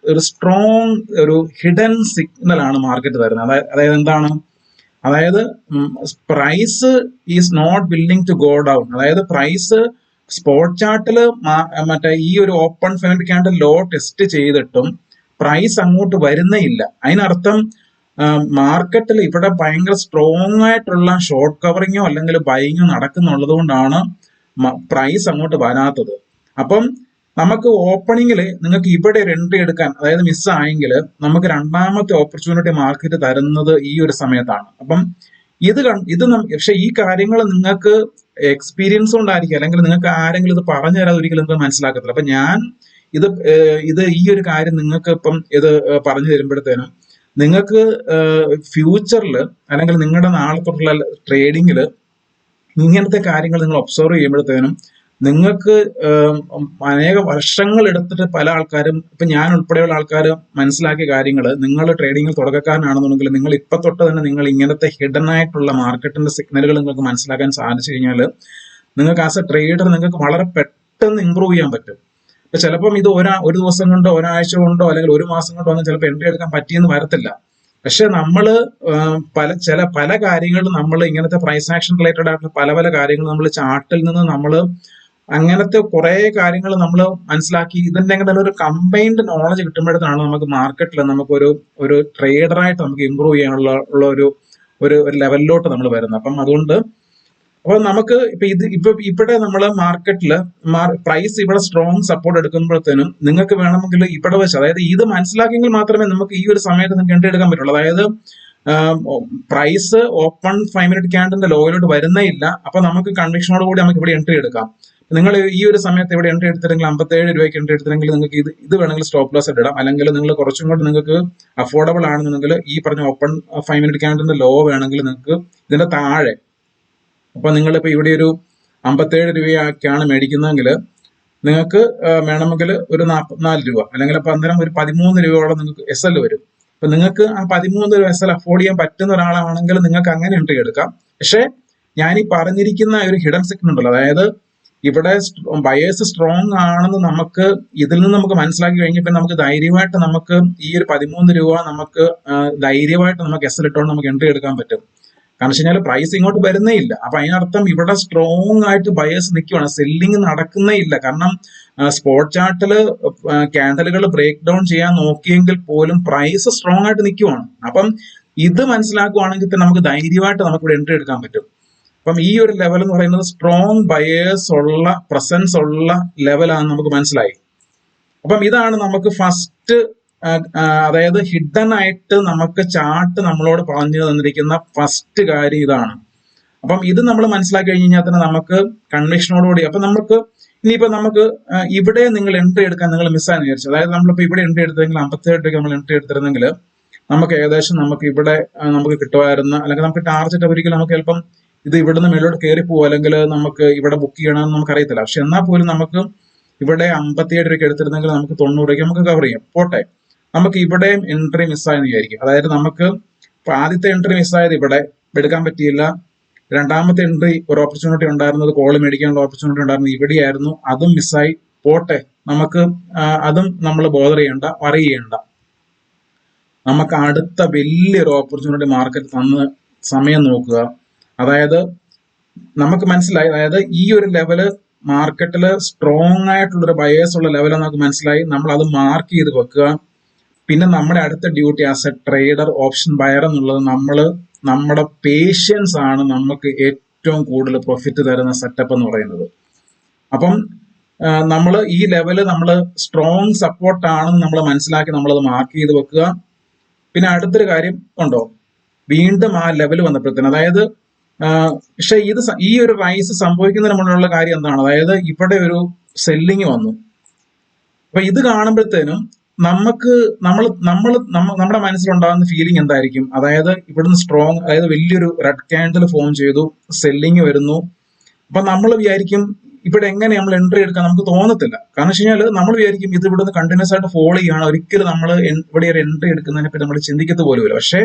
ഒരു സ്ട്രോങ് ഒരു ഹിഡൻ സിഗ്നൽ ആണ് മാർക്കറ്റ് തരുന്നത്. അതായത് എന്താണ്? അതായത് price is not willing to go down. അതായത് പ്രൈസ് സ്പോട്ട് ചാർട്ടിൽ മറ്റേ ഈ ഒരു open 5 minute candle low test ചെയ്തിട്ടും പ്രൈസ് അങ്ങോട്ട് വരുന്നേ ഇല്ല. അതിനർത്ഥം മാർക്കറ്റിൽ ഇവിടെ ഭയങ്കര സ്ട്രോങ് ആയിട്ടുള്ള ഷോർട്ട് കവറിങ്ങോ അല്ലെങ്കിൽ ബൈങ്ങോ നടക്കുന്നുള്ളത് കൊണ്ടാണ് പ്രൈസ് അങ്ങോട്ട് വരാത്തത്. അപ്പം നമുക്ക് ഓപ്പണിങ്ങിൽ നിങ്ങൾക്ക് ഇവിടെ ഒരു എൻട്രി എടുക്കാൻ, അതായത് മിസ്സായെങ്കിൽ നമുക്ക് രണ്ടാമത്തെ ഓപ്പർച്യൂണിറ്റി മാർക്കറ്റ് തരുന്നത് ഈ ഒരു സമയത്താണ്. അപ്പം പക്ഷെ ഈ കാര്യങ്ങൾ നിങ്ങൾക്ക് എക്സ്പീരിയൻസ് കൊണ്ടായിരിക്കും, അല്ലെങ്കിൽ നിങ്ങൾക്ക് ആരെങ്കിലും ഇത് പറഞ്ഞു തരാതെ ഒരിക്കലും നിങ്ങൾക്ക് മനസ്സിലാക്കത്തില്ല. അപ്പൊ ഞാൻ ഇത് ഈ ഒരു കാര്യം നിങ്ങൾക്ക് ഇപ്പം ഇത് പറഞ്ഞു തരുമ്പോഴത്തേനും നിങ്ങൾക്ക് ഫ്യൂച്ചറിൽ അല്ലെങ്കിൽ നിങ്ങളുടെ നാളെ തൊട്ടുള്ള ട്രേഡിങ്ങിൽ ഇങ്ങനത്തെ കാര്യങ്ങൾ നിങ്ങൾ ഒബ്സർവ് ചെയ്യുമ്പോഴത്തേനും നിങ്ങൾക്ക് അനേക വർഷങ്ങൾ എടുത്തിട്ട് പല ആൾക്കാരും ഇപ്പൊ ഞാൻ ഉൾപ്പെടെയുള്ള ആൾക്കാർ മനസ്സിലാക്കിയ കാര്യങ്ങൾ, നിങ്ങൾ ട്രേഡിങ്ങിൽ തുടക്കക്കാരനാണെന്നുണ്ടെങ്കിൽ നിങ്ങൾ ഇപ്പൊ തൊട്ട് തന്നെ നിങ്ങൾ ഇങ്ങനത്തെ ഹിഡൻ ആയിട്ടുള്ള മാർക്കറ്റിന്റെ സിഗ്നലുകൾ നിങ്ങൾക്ക് മനസ്സിലാക്കാൻ സാധിച്ചു കഴിഞ്ഞാൽ നിങ്ങൾക്ക് ആസ് എ ട്രേഡർ നിങ്ങൾക്ക് വളരെ പെട്ടെന്ന് ഇമ്പ്രൂവ് ചെയ്യാൻ പറ്റും. ഇപ്പൊ ചിലപ്പം ഇത് ഒരു ദിവസം കൊണ്ടോ ഒരാഴ്ച കൊണ്ടോ അല്ലെങ്കിൽ ഒരു മാസം കൊണ്ടോ ഒന്നും ചിലപ്പോൾ എൻട്രി എടുക്കാൻ പറ്റിയെന്ന് വരത്തില്ല. പക്ഷെ നമ്മള് പല കാര്യങ്ങളും നമ്മൾ ഇങ്ങനത്തെ പ്രൈസ് ആക്ഷൻ റിലേറ്റഡ് ആയിട്ടുള്ള പല കാര്യങ്ങൾ നമ്മൾ ചാർട്ടിൽ നിന്ന് നമ്മൾ അങ്ങനത്തെ കുറെ കാര്യങ്ങൾ നമ്മൾ മനസ്സിലാക്കി ഇതിന്റെ എങ്ങനെ ഒരു കമ്പൈൻഡ് നോളജ് കിട്ടുമ്പോഴത്തേക്കാണ് നമുക്ക് മാർക്കറ്റിൽ ഒരു ട്രേഡറായിട്ട് നമുക്ക് ഇമ്പ്രൂവ് ചെയ്യാനുള്ള ഒരു ലെവലിലോട്ട് നമ്മൾ വരുന്നത്. അപ്പം അതുകൊണ്ട് നമുക്ക് ഇവിടെ നമ്മള് മാർക്കറ്റില് പ്രൈസ് ഇവിടെ സ്ട്രോങ് സപ്പോർട്ട് എടുക്കുമ്പോഴത്തേനും നിങ്ങൾക്ക് വേണമെങ്കിൽ ഇവിടെ വെച്ച്, അതായത് ഇത് മനസ്സിലാക്കിയെങ്കിൽ മാത്രമേ നമുക്ക് ഈ ഒരു സമയത്ത് നിങ്ങൾക്ക് എൻട്രി എടുക്കാൻ പറ്റുള്ളൂ. അതായത് പ്രൈസ് ഓപ്പൺ 5 മിനിറ്റ് ക്യാൻഡിന്റെ ലോയിലോട്ട് വരുന്നേ ഇല്ല. അപ്പൊ നമുക്ക് കൺവിക്ഷനോട് കൂടി നമുക്ക് ഇവിടെ എൻട്രി എടുക്കാം. നിങ്ങൾ ഈ ഒരു സമയത്ത് ഇവിടെ എൻട്രി എടുത്തിട്ടെങ്കിൽ 57 രൂപയ്ക്ക് എൻട്രി എടുത്തിട്ടെങ്കിൽ നിങ്ങൾക്ക് ഇത് വേണമെങ്കിൽ സ്റ്റോപ്പ് ലോസ് ഇടാം. അല്ലെങ്കിൽ നിങ്ങൾ കുറച്ചും കൂടി നിങ്ങൾക്ക് അഫോർഡബിൾ ആണെന്നുണ്ടെങ്കിൽ ഈ പറഞ്ഞ ഓപ്പൺ 5 മിനിറ്റ് ക്യാൻഡിന്റെ ലോ വേണമെങ്കിൽ നിങ്ങൾക്ക് ഇതിന്റെ താഴെ, അപ്പൊ നിങ്ങളിപ്പോ ഇവിടെ ഒരു 57 രൂപയൊക്കെയാണ് മേടിക്കുന്നതെങ്കിൽ നിങ്ങൾക്ക് വേണമെങ്കിൽ ഒരു 44 രൂപ അല്ലെങ്കിൽ അപ്പൊ അന്നേരം ഒരു 13 രൂപയോളം നിങ്ങൾക്ക് SL വരും. അപ്പൊ നിങ്ങൾക്ക് ആ 13 രൂപ SL അഫോർഡ് ചെയ്യാൻ പറ്റുന്ന ഒരാളാണെങ്കിൽ നിങ്ങൾക്ക് അങ്ങനെ എൻട്രി എടുക്കാം. പക്ഷെ ഞാൻ ഈ പറഞ്ഞിരിക്കുന്ന ഒരു ഹിഡൻ സിഗ്നൽ ഉണ്ടല്ലോ, അതായത് ഇവിടെ ബയേഴ്സ് സ്ട്രോങ് ആണെന്ന് നമുക്ക് ഇതിൽ നിന്ന് നമുക്ക് മനസ്സിലാക്കി കഴിഞ്ഞപ്പോൾ നമുക്ക് ധൈര്യമായിട്ട് നമുക്ക് ഈ ഒരു 13 രൂപ നമുക്ക് ധൈര്യമായിട്ട് നമുക്ക് SL ഇട്ടുകൊണ്ട് നമുക്ക് എൻട്രി എടുക്കാൻ പറ്റും. കാരണം വെച്ച് കഴിഞ്ഞാൽ പ്രൈസ് ഇങ്ങോട്ട് വരുന്നേ ഇല്ല. അപ്പൊ അതിനർത്ഥം ഇവിടെ സ്ട്രോങ് ആയിട്ട് ബയേഴ്സ് നിൽക്കുവാണ്, സെല്ലിങ് നടക്കുന്നേ ഇല്ല. കാരണം സ്പോട്ട് ചാർട്ടില് ക്യാൻഡലുകൾ ബ്രേക്ക് ഡൗൺ ചെയ്യാൻ നോക്കിയെങ്കിൽ പോലും പ്രൈസ് സ്ട്രോങ് ആയിട്ട് നിൽക്കുവാണ്. അപ്പം ഇത് മനസ്സിലാക്കുവാണെങ്കിൽ നമുക്ക് ധൈര്യമായിട്ട് നമുക്ക് ഇവിടെ എൻട്രി എടുക്കാൻ പറ്റും. അപ്പം ഈ ഒരു ലെവൽ എന്ന് പറയുന്നത് സ്ട്രോങ് ബയേഴ്സ് ഉള്ള പ്രസൻസ് ഉള്ള ലെവലാണെന്ന് നമുക്ക് മനസ്സിലായി. അപ്പം ഇതാണ് നമുക്ക് ഫസ്റ്റ്, അതായത് ഹിഡൻ ആയിട്ട് നമുക്ക് ചാർട്ട് നമ്മളോട് പറഞ്ഞു തന്നിരിക്കുന്ന ഫസ്റ്റ് കാര്യം ഇതാണ്. അപ്പം ഇത് നമ്മൾ മനസ്സിലാക്കി കഴിഞ്ഞാൽ തന്നെ നമുക്ക് കൺവിക്ഷനോടുകൂടി, അപ്പൊ നമുക്ക് ഇനിയിപ്പോ നമുക്ക് ഇവിടെ നിങ്ങൾ എൻട്രി എടുക്കാൻ നിങ്ങൾ മിസ്സായെന്ന് വിചാരിച്ചു. അതായത് നമ്മളിപ്പോ ഇവിടെ എൻട്രി എടുത്തെങ്കിൽ 57 രൂപയ്ക്ക് നമ്മൾ എൻട്രി എടുത്തിരുന്നെങ്കിൽ നമുക്ക് ഏകദേശം നമുക്ക് ഇവിടെ നമുക്ക് കിട്ടുമായിരുന്ന, അല്ലെങ്കിൽ നമുക്ക് ടാർജറ്റ് ഒരിക്കലും നമുക്ക് ചിലപ്പം ഇത് ഇവിടുന്ന് മേലോട്ട് കയറി പോകും, അല്ലെങ്കിൽ നമുക്ക് ഇവിടെ ബുക്ക് ചെയ്യണമെന്ന് നമുക്ക് അറിയത്തില്ല. പക്ഷെ എന്നാൽ പോലും നമുക്ക് ഇവിടെ 57 രൂപയ്ക്ക് എടുത്തിരുന്നെങ്കിൽ നമുക്ക് 90 രൂപയ്ക്ക് നമുക്ക് കവർ ചെയ്യാം. പോട്ടെ, നമുക്ക് ഇവിടെയും എൻട്രി മിസ്സായെന്ന് വിചാരിക്കും. അതായത് നമുക്ക് ആദ്യത്തെ എൻട്രി മിസ്സായത് ഇവിടെ എടുക്കാൻ പറ്റിയില്ല. രണ്ടാമത്തെ എൻട്രി ഒരു ഓപ്പർച്യൂണിറ്റി ഉണ്ടായിരുന്നത്, കോള് മേടിക്കാനുള്ള ഓപ്പർച്യൂണിറ്റി ഉണ്ടായിരുന്നത് ഇവിടെയായിരുന്നു, അതും മിസ്സായി. പോട്ടെ, നമുക്ക് അതും നമ്മൾ ബോധർ ചെയ്യണ്ട, വറി ചെയ്യണ്ട. നമുക്ക് അടുത്ത വലിയൊരു ഓപ്പർച്യൂണിറ്റി മാർക്കറ്റ് തന്ന് സമയം നോക്കുക. അതായത് നമുക്ക് മനസ്സിലായി, അതായത് ഈ ഒരു ലെവല് മാർക്കറ്റിൽ സ്ട്രോങ് ആയിട്ടുള്ളൊരു ബയേഴ്സ് ഉള്ള ലെവൽ നമുക്ക് മനസ്സിലായി. നമ്മൾ അത് മാർക്ക് ചെയ്ത് വെക്കുക. പിന്നെ നമ്മുടെ അടുത്ത duty as A trader, option buyer എന്നുള്ളത് നമ്മുടെ പേഷ്യൻസ് ആണ് നമുക്ക് ഏറ്റവും കൂടുതൽ പ്രോഫിറ്റ് തരുന്ന സെറ്റപ്പ് എന്ന് പറയുന്നത്. അപ്പം നമ്മൾ ഈ ലെവല് നമ്മൾ സ്ട്രോങ് സപ്പോർട്ട് ആണെന്ന് നമ്മൾ മനസ്സിലാക്കി നമ്മളത് മാർക്ക് ചെയ്ത് വെക്കുക. പിന്നെ അടുത്തൊരു കാര്യം ഉണ്ടോ, വീണ്ടും ആ ലെവൽ വന്നപ്പോഴത്തേന്, അതായത് പക്ഷെ ഈ ഒരു റൈസ് സംഭവിക്കുന്നതിന് മുന്നിലുള്ള കാര്യം എന്താണ്, അതായത് ഇവിടെ ഒരു സെല്ലിങ് വന്നു. അപ്പൊ ഇത് കാണുമ്പോഴത്തേനും നമ്മുടെ മനസ്സിലുണ്ടാകുന്ന ഫീലിംഗ് എന്തായിരിക്കും, അതായത് ഇവിടുന്ന് സ്ട്രോങ്, അതായത് വലിയൊരു റെഡ് ക്യാൻഡിൽ ഫോം ചെയ്തു, സെല്ലിങ് വരുന്നു. അപ്പൊ നമ്മൾ വിചാരിക്കും ഇവിടെ എങ്ങനെ നമ്മൾ എൻട്രി എടുക്കാൻ നമുക്ക് തോന്നത്തില്ല. കാരണം വെച്ച് കഴിഞ്ഞാൽ നമ്മൾ വിചാരിക്കും ഇത് ഇവിടുന്ന് കണ്ടിന്യൂസ് ആയിട്ട് ഫോളോ ചെയ്യാണ്, ഒരിക്കലും നമ്മൾ ഇവിടെ ഒരു എൻട്രി എടുക്കുന്നതിനെ പറ്റി നമ്മൾ ചിന്തിക്കത്ത് പോലുമില്ല. പക്ഷെ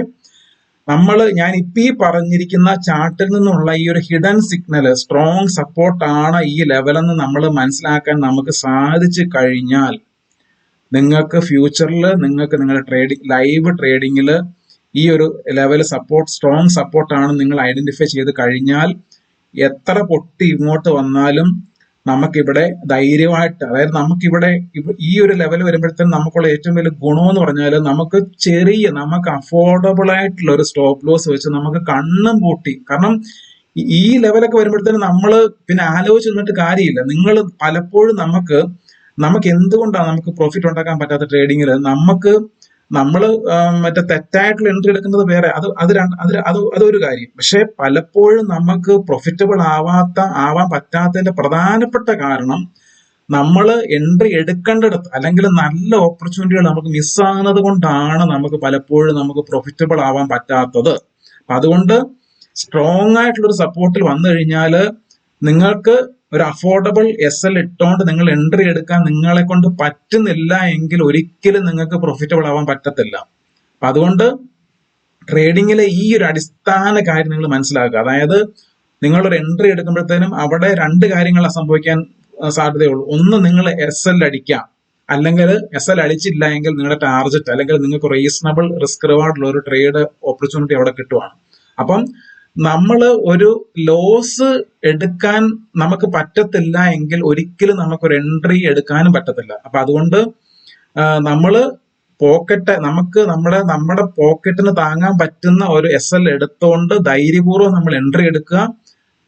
ഞാൻ ഇപ്പൊ ഈ പറഞ്ഞിരിക്കുന്ന ചാർട്ടിൽ നിന്നുള്ള ഈ ഒരു ഹിഡൻ സിഗ്നൽ സ്ട്രോങ് സപ്പോർട്ട് ആണ് ഈ ലെവലെന്ന് നമ്മൾ മനസ്സിലാക്കാൻ നമുക്ക് സാധിച്ചു കഴിഞ്ഞാൽ നിങ്ങൾക്ക് ഫ്യൂച്ചറിൽ നിങ്ങൾക്ക് നിങ്ങളുടെ ലൈവ് ട്രേഡിങ്ങിൽ ഈ ഒരു ലെവൽ സപ്പോർട്ട്, സ്ട്രോങ് സപ്പോർട്ട് ആണ് നിങ്ങൾ ഐഡന്റിഫൈ ചെയ്ത് കഴിഞ്ഞാൽ എത്ര പൊട്ടി ഇങ്ങോട്ട് വന്നാലും നമുക്കിവിടെ ധൈര്യമായിട്ട്, അതായത് നമുക്കിവിടെ ഈ ഒരു ലെവൽ വരുമ്പോഴത്തേനും നമുക്കുള്ള ഏറ്റവും വലിയ ഗുണമെന്ന് പറഞ്ഞാൽ നമുക്ക് അഫോർഡബിൾ ആയിട്ടുള്ള ഒരു സ്റ്റോപ്പ് ലോസ് വെച്ച് നമുക്ക് കണ്ണും പൂട്ടി. കാരണം ഈ ലെവലൊക്കെ വരുമ്പോഴത്തേനും നമ്മൾ പിന്നെ ആലോചിച്ച് നിന്നിട്ട് കാര്യമില്ല. നിങ്ങൾ പലപ്പോഴും നമുക്ക് എന്തുകൊണ്ടാണ് നമുക്ക് പ്രോഫിറ്റ് ഉണ്ടാക്കാൻ പറ്റാത്ത ട്രേഡിങ്ങിൽ നമ്മൾ മറ്റേ തെറ്റായിട്ടുള്ള എൻട്രി എടുക്കുന്നത് വേറെ, അതൊരു കാര്യം. പക്ഷെ പലപ്പോഴും നമുക്ക് പ്രോഫിറ്റബിൾ ആവാൻ പറ്റാത്തതിന്റെ പ്രധാനപ്പെട്ട കാരണം നമ്മൾ എൻട്രി എടുക്കേണ്ടിടത്ത് അല്ലെങ്കിൽ നല്ല ഓപ്പർച്യൂണിറ്റികൾ നമുക്ക് മിസ്സാകുന്നത് കൊണ്ടാണ് നമുക്ക് പലപ്പോഴും നമുക്ക് പ്രോഫിറ്റബിൾ ആവാൻ പറ്റാത്തത്. അപ്പൊ അതുകൊണ്ട് സ്ട്രോങ് ആയിട്ടുള്ള ഒരു സപ്പോർട്ടിൽ വന്നു കഴിഞ്ഞാൽ നിങ്ങൾക്ക് ഒരു അഫോർഡബിൾ SL ഇട്ടുകൊണ്ട് നിങ്ങൾ എൻട്രി എടുക്കാൻ നിങ്ങളെ കൊണ്ട് പറ്റുന്നില്ല എങ്കിൽ ഒരിക്കലും നിങ്ങൾക്ക് പ്രോഫിറ്റബിൾ ആവാൻ പറ്റത്തില്ല. അപ്പൊ അതുകൊണ്ട് ട്രേഡിങ്ങിലെ ഈ ഒരു അടിസ്ഥാന കാര്യം നിങ്ങൾ മനസ്സിലാക്കുക. അതായത് നിങ്ങളൊരു എൻട്രി എടുക്കുമ്പോഴത്തേനും അവിടെ രണ്ട് കാര്യങ്ങളാണ് സംഭവിക്കാൻ സാധ്യതയുള്ളൂ. ഒന്ന്, നിങ്ങൾ SL അടിക്കാം, അല്ലെങ്കിൽ SL അടിച്ചില്ല എങ്കിൽ നിങ്ങളുടെ ടാർജറ്റ് അല്ലെങ്കിൽ നിങ്ങൾക്ക് റീസണബിൾ റിസ്ക് റിവാർഡുള്ള ഒരു ട്രേഡ് ഓപ്പർച്യൂണിറ്റി അവിടെ കിട്ടുവാണ്. അപ്പം നമ്മൾ ഒരു ലോസ് എടുക്കാൻ നമുക്ക് പറ്റത്തില്ല എങ്കിൽ ഒരിക്കലും നമുക്കൊരു എൻട്രി എടുക്കാനും പറ്റത്തില്ല. അപ്പൊ അതുകൊണ്ട് നമ്മള് നമുക്ക് നമ്മുടെ പോക്കറ്റിന് താങ്ങാൻ പറ്റുന്ന ഒരു SL എടുത്തുകൊണ്ട് ധൈര്യപൂർവ്വം നമ്മൾ എൻട്രി എടുക്കുക.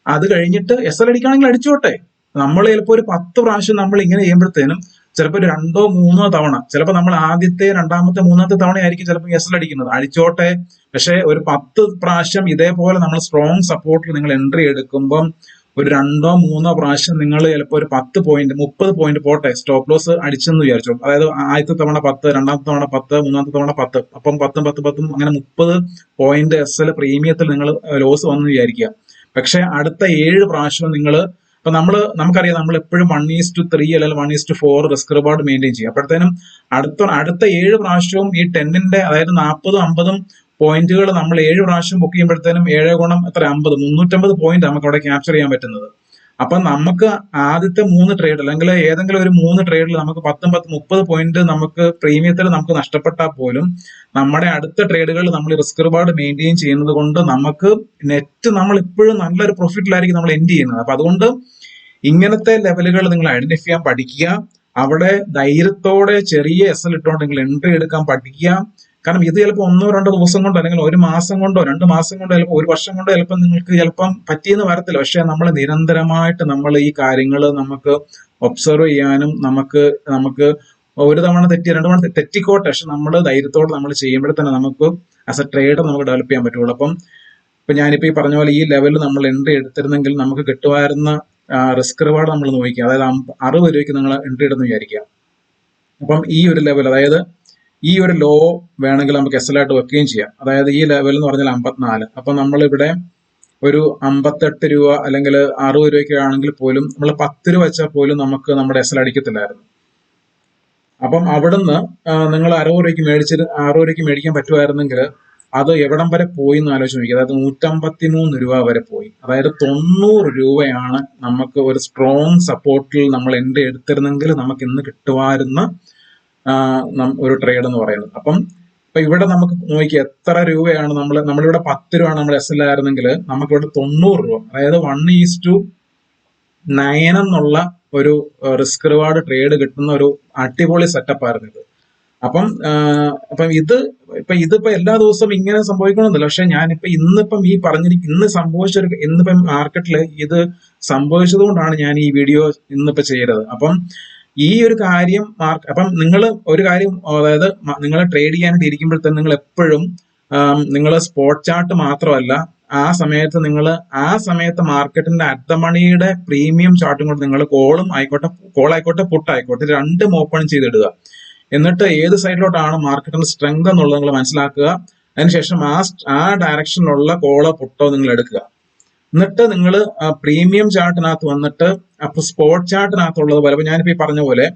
അത് കഴിഞ്ഞിട്ട് SL അടിക്കുകയാണെങ്കിൽ അടിച്ചോട്ടെ. നമ്മൾ ചിലപ്പോൾ ഒരു 10 പ്രാവശ്യം നമ്മൾ ഇങ്ങനെ ചെയ്യുമ്പോഴത്തേനും ചിലപ്പോൾ ഒരു 2 3 തവണ, ചിലപ്പോൾ നമ്മൾ ആദ്യത്തെ, രണ്ടാമത്തെ, മൂന്നാമത്തെ തവണ ആയിരിക്കും ചിലപ്പോൾ SL അടിക്കുന്നത്. അടിച്ചോട്ടെ. പക്ഷെ ഒരു 10 പ്രാവശ്യം ഇതേപോലെ നമ്മൾ സ്ട്രോങ് സപ്പോർട്ടിൽ നിങ്ങൾ എൻട്രി എടുക്കുമ്പം ഒരു 2 3 പ്രാവശ്യം നിങ്ങൾ ചിലപ്പോൾ ഒരു 10 പോയിന്റ് 30 പോയിന്റ് പോട്ടെ സ്റ്റോപ്പ് ലോസ് അടിച്ചെന്ന് വിചാരിച്ചു. അതായത് ആദ്യത്തെ തവണ 10, രണ്ടാമത്തെ തവണ 10, മൂന്നാമത്തെ തവണ 10, അപ്പം 10 10 10 അങ്ങനെ 30 പോയിന്റ് SL പ്രീമിയത്തിൽ നിങ്ങൾ ലോസ് വന്നു വിചാരിക്കുക. പക്ഷെ അടുത്ത 7 പ്രാവശ്യം നിങ്ങൾ ഇപ്പൊ നമുക്കറിയാം നമ്മൾ എപ്പോഴും 1:3 അല്ലെങ്കിൽ 1:4 റിസ്ക് റിവാർഡ് മെയിൻറ്റെയിൻ ചെയ്യും. അപ്പോഴത്തേനും അടുത്ത 7 പ്രാവശ്യവും ഈ 10ന്റെ അതായത് 40 50 പോയിന്റുകൾ നമ്മൾ 7 പ്രാവശ്യം ബുക്ക് ചെയ്യുമ്പോഴത്തേനും 7 ഗുണം എത്ര 50 350 പോയിന്റ് നമുക്ക് അവിടെ ക്യാപ്ചർ ചെയ്യാൻ പറ്റുന്നത്. അപ്പൊ നമുക്ക് ആദ്യത്തെ 3 ട്രേഡ് അല്ലെങ്കിൽ ഏതെങ്കിലും ഒരു 3 ട്രേഡിൽ നമുക്ക് 10 30 പോയിന്റ് നമുക്ക് പ്രീമിയത്തിൽ നമുക്ക് നഷ്ടപ്പെട്ടാൽ പോലും നമ്മുടെ അടുത്ത ട്രേഡുകൾ നമ്മൾ റിസ്ക് റിവാർഡ് മെയിൻറ്റെയിൻ ചെയ്യുന്നത് കൊണ്ട് നമുക്ക് നെറ്റ് നമ്മൾ ഇപ്പോഴും നല്ലൊരു പ്രോഫിറ്റിലായിരിക്കും നമ്മൾ എൻഡ് ചെയ്യുന്നത്. അപ്പൊ അതുകൊണ്ട് ഇങ്ങനത്തെ ലെവലുകൾ നിങ്ങൾ ഐഡന്റിഫൈ ചെയ്യാൻ പഠിക്കുക. അവിടെ ധൈര്യത്തോടെ ചെറിയ SL ഇട്ടുകൊണ്ട് നിങ്ങൾ എൻട്രി എടുക്കാൻ പഠിക്കുക. കാരണം ഇത് ചിലപ്പോൾ 1 2 ദിവസം കൊണ്ടോ അല്ലെങ്കിൽ 1 മാസം കൊണ്ടോ 2 മാസം കൊണ്ടോ ചിലപ്പോൾ 1 വർഷം കൊണ്ടോ ചിലപ്പോൾ നിങ്ങൾക്ക് ചിലപ്പം പറ്റിയെന്ന് വരത്തില്ല. പക്ഷെ നമ്മൾ നിരന്തരമായിട്ട് നമ്മൾ ഈ കാര്യങ്ങൾ നമുക്ക് ഒബ്സർവ് ചെയ്യാനും നമുക്ക് ഒരു തവണ തെറ്റി 2 തവണ തെറ്റിക്കോട്ടെ, പക്ഷെ നമ്മൾ ധൈര്യത്തോടെ നമ്മൾ ചെയ്യുമ്പോഴേ തന്നെ നമുക്ക് ആസ് എ ട്രേഡർ നമുക്ക് ഡെവലപ്പ് ചെയ്യാൻ പറ്റുള്ളൂ. ഇപ്പൊ ഞാനിപ്പോ ഈ പറഞ്ഞ പോലെ ഈ ലെവലിൽ നമ്മൾ എൻട്രി എടുത്തിരുന്നെങ്കിൽ നമുക്ക് കിട്ടുമായിരുന്ന റിസ്ക് റിവാർഡ് നമ്മൾ നോക്കിക്കുക. അതായത് 60 രൂപയ്ക്ക് നിങ്ങൾ എൻട്രി ഇടുന്ന വിചാരിക്കുക. അപ്പം ഈ ഒരു ലെവൽ, അതായത് ഈ ഒരു ലോ വേണമെങ്കിൽ നമുക്ക് SL ആയിട്ട് വെക്കുകയും ചെയ്യാം. അതായത് ഈ ലെവൽ എന്ന് പറഞ്ഞാൽ 54. അപ്പൊ നമ്മളിവിടെ ഒരു 58 രൂപ അല്ലെങ്കിൽ 60 രൂപയ്ക്ക് ആണെങ്കിൽ പോലും നമ്മൾ 10 രൂപ വെച്ചാൽ പോലും നമുക്ക് നമ്മുടെ SL അടിക്കത്തില്ലായിരുന്നു. അപ്പം അവിടുന്ന് നിങ്ങൾ 60 രൂപയ്ക്ക് മേടിക്കാൻ പറ്റുമായിരുന്നെങ്കിൽ അത് എവിടം വരെ പോയി എന്ന് ആലോചിച്ച് നോക്കി. അതായത് 153 രൂപ വരെ പോയി. അതായത് 90 രൂപയാണ് നമുക്ക് ഒരു സ്ട്രോങ് സപ്പോർട്ടിൽ നമ്മൾ എൻട്രി എടുത്തിരുന്നെങ്കിൽ നമുക്ക് ഇന്ന് കിട്ടുമായിരുന്ന ഒരു ട്രേഡ് എന്ന് പറയുന്നത്. ഇപ്പൊ ഇവിടെ നമുക്ക് നോക്കി എത്ര രൂപയാണ് നമ്മളിവിടെ 10 രൂപയാണ് നമ്മൾ SL ആയിരുന്നെങ്കിൽ നമുക്കിവിടെ 90 രൂപ, അതായത് 1:9 എന്നുള്ള ഒരു റിസ്ക് റിവാർഡ് ട്രേഡ് കിട്ടുന്ന ഒരു അടിപൊളി സെറ്റപ്പ് ആയിരുന്നു ഇത്. ഇതിപ്പോ എല്ലാ ദിവസവും ഇങ്ങനെ സംഭവിക്കണമെന്നില്ല. പക്ഷെ ഞാനിപ്പോ ഇന്നിപ്പം മാർക്കറ്റിൽ ഇത് സംഭവിച്ചത് കൊണ്ടാണ് ഞാൻ ഈ വീഡിയോ ഇന്നിപ്പോ ചെയ്തത്. ഈ ഒരു കാര്യം നിങ്ങൾ ഒരു കാര്യം, അതായത് നിങ്ങൾ ട്രേഡ് ചെയ്യാനായിട്ട് ഇരിക്കുമ്പോഴത്തേന് നിങ്ങൾ എപ്പോഴും നിങ്ങൾ സ്പോട്ട് ചാർട്ട് മാത്രമല്ല ആ സമയത്ത് മാർക്കറ്റിന്റെ അറ്റ് മണിയുടെ പ്രീമിയം ചാർട്ടും കൊണ്ട് നിങ്ങൾ കോൾ ആയിക്കോട്ടെ പുട്ട് ആയിക്കോട്ടെ രണ്ടും ഓപ്പൺ ചെയ്തിടുക. എന്നിട്ട് ഏത് സൈഡിലോട്ടാണ് മാർക്കറ്റിന്റെ സ്ട്രെങ്ത് എന്നുള്ളത് നിങ്ങൾ മനസ്സിലാക്കുക. അതിനുശേഷം ആ ഡയറക്ഷനിലുള്ള കോളോ പുട്ടോ നിങ്ങൾ എടുക്കുക. എന്നിട്ട് നിങ്ങൾ പ്രീമിയം ചാർട്ടിനകത്ത് വന്നിട്ട് സ്പോട്ട് ചാർട്ടിനകത്തുള്ളത് പോലെ ഞാനിപ്പോ ഈ പറഞ്ഞ പോലെ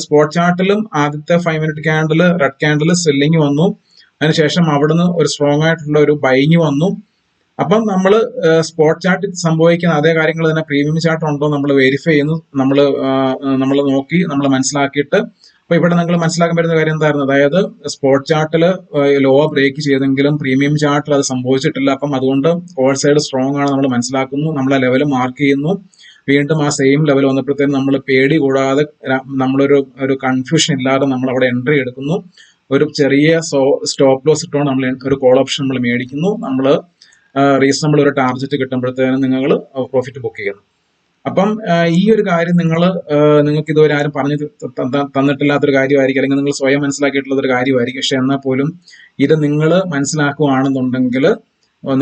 സ്പോട്ട് ചാർട്ടിലും ആദ്യത്തെ 5 minute candle red candle selling വന്നു. അതിനുശേഷം അവിടുന്ന് ഒരു സ്ട്രോങ് ആയിട്ടുള്ള ഒരു ബൈങ് വന്നു. നമ്മൾ സ്പോട്ട് ചാർട്ടിൽ സംഭവിക്കുന്ന അതേ കാര്യങ്ങൾ തന്നെ പ്രീമിയം ചാർട്ട് ഉണ്ടോ നമ്മൾ വെരിഫൈ ചെയ്യുന്നു, നമ്മൾ നോക്കി നമ്മൾ മനസ്സിലാക്കിയിട്ട്. ഇവിടെ നിങ്ങൾ മനസ്സിലാക്കാൻ പറ്റുന്ന കാര്യം എന്തായിരുന്നു, അതായത് സ്പോട്ട് ചാർട്ടിൽ ലോ ബ്രേക്ക് ചെയ്തെങ്കിലും പ്രീമിയം ചാർട്ടിൽ അത് സംഭവിച്ചിട്ടില്ല. അതുകൊണ്ട് ഓൾ സൈഡ് സ്ട്രോങ് ആണ് നമ്മൾ മനസ്സിലാക്കുന്നു, നമ്മളെ ലെവൽ മാർക്ക് ചെയ്യുന്നു. വീണ്ടും ആ സെയിം ലെവൽ വന്നപ്പോഴത്തേക്കും നമ്മൾ പേടി കൂടാതെ നമ്മളൊരു കൺഫ്യൂഷൻ ഇല്ലാതെ നമ്മൾ അവിടെ എൻട്രി എടുക്കുന്നു. ഒരു ചെറിയ സ്റ്റോപ്പ് ലോസ് ഇട്ടുകൊണ്ട് നമ്മൾ ഒരു കോൾ ഓപ്ഷൻ നമ്മൾ മേടിക്കുന്നു. നമ്മൾ റീസണബിൾ ഒരു ടാർജറ്റ് കിട്ടുമ്പോഴത്തേനും നിങ്ങൾ പ്രോഫിറ്റ് ബുക്ക് ചെയ്യുന്നു. ഈ ഒരു കാര്യം നിങ്ങൾക്ക് ഇതുവരെ ആരും പറഞ്ഞു തന്നിട്ടില്ലാത്തൊരു കാര്യമായിരിക്കും, അല്ലെങ്കിൽ നിങ്ങൾ സ്വയം മനസ്സിലാക്കിയിട്ടുള്ള ഒരു കാര്യമായിരിക്കും. പക്ഷെ എന്നാൽ പോലും ഇത് നിങ്ങൾ മനസ്സിലാക്കുകയാണെന്നുണ്ടെങ്കിൽ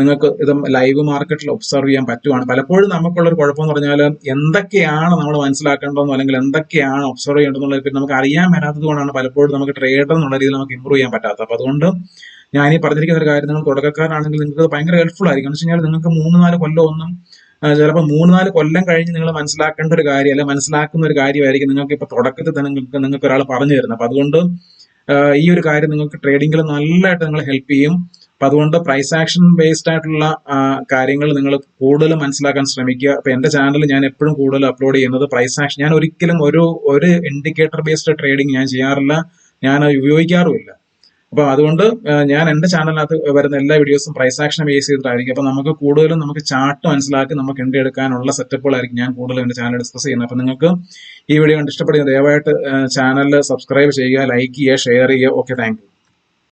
നിങ്ങൾക്ക് ഇത് ലൈവ് മാർക്കറ്റിൽ ഒബ്സർവ് ചെയ്യാൻ പറ്റുവാണ്. പലപ്പോഴും നമുക്കുള്ളൊരു കുഴപ്പം എന്ന് പറഞ്ഞാൽ എന്തൊക്കെയാണ് നമ്മൾ മനസ്സിലാക്കേണ്ടതെന്നോ അല്ലെങ്കിൽ എന്തൊക്കെയാണ് ഒബ്സർവ് ചെയ്യേണ്ടതെന്നുള്ള നമുക്ക് അറിയാൻ മേലാത്തത് കൊണ്ടാണ് പലപ്പോഴും നമുക്ക് ട്രേഡർ എന്നുള്ള രീതിയിൽ നമുക്ക് ഇമ്പ്രൂവ് ചെയ്യാൻ പറ്റാത്തത്. അപ്പോൾ അതുകൊണ്ട് ഞാൻ ഈ പറഞ്ഞിരിക്കുന്ന ഒരു കാര്യം, നിങ്ങൾ തുടക്കക്കാരാണെങ്കിൽ നിങ്ങൾക്ക് ഭയങ്കര ഹെൽപ്ഫുൾ ആയിരിക്കും. എന്ന് വെച്ച് കഴിഞ്ഞാൽ നിങ്ങൾക്ക് 3-4 കൊല്ലം ഒന്നും ചിലപ്പോൾ 3-4 കൊല്ലം കഴിഞ്ഞ് നിങ്ങൾ മനസ്സിലാക്കേണ്ട ഒരു കാര്യം അല്ലെ മനസ്സിലാക്കുന്ന ഒരു കാര്യമായിരിക്കും നിങ്ങൾക്ക് ഇപ്പൊ തുടക്കത്തിൽ തന്നെ നിങ്ങൾക്ക് ഒരാൾ പറഞ്ഞു തരുന്നത്. അപ്പൊ അതുകൊണ്ട് ഈ ഒരു കാര്യം നിങ്ങൾക്ക് ട്രേഡിംഗിൽ നല്ലതായിട്ട് നിങ്ങൾ ഹെൽപ്പ് ചെയ്യും. അപ്പൊ അതുകൊണ്ട് പ്രൈസ് ആക്ഷൻ ബേസ്ഡ് ആയിട്ടുള്ള കാര്യങ്ങൾ നിങ്ങൾ കൂടുതൽ മനസ്സിലാക്കാൻ ശ്രമിക്കുക. അപ്പൊ എന്റെ ചാനൽ ഞാൻ എപ്പോഴും കൂടുതൽ അപ്ലോഡ് ചെയ്യുന്നത് പ്രൈസ് ആക്ഷൻ. ഞാൻ ഒരിക്കലും ഒരു ഇൻഡിക്കേറ്റർ ബേസ്ഡ് ട്രേഡിംഗ് ഞാൻ ചെയ്യാറില്ല, ഞാൻ ഉപയോഗിക്കാറുമില്ല. അപ്പൊ അതുകൊണ്ട് ഞാൻ എന്റെ ചാനലിനകത്ത് വരുന്ന എല്ലാ വീഡിയോസും പ്രൈസ് ആക്ഷൻ ബേസ് ചെയ്തിട്ടായിരിക്കും. അപ്പൊ നമുക്ക് കൂടുതലും നമുക്ക് ചാർട്ട് മനസ്സിലാക്കി നമുക്ക് എൻട്രി എടുക്കാനുള്ള സെറ്റപ്പുകളായിരിക്കും ഞാൻ കൂടുതലും എന്റെ ചാനൽ ഡിസ്കസ് ചെയ്യുന്നത്. അപ്പൊ നിങ്ങൾക്ക് ഈ വീഡിയോ കണ്ട് ഇഷ്ടപ്പെടുന്ന ദയവായിട്ട് ചാനൽ സബ്സ്ക്രൈബ് ചെയ്യുക, ലൈക്ക് ചെയ്യുക, ഷെയർ ചെയ്യുക. Okay, thank you.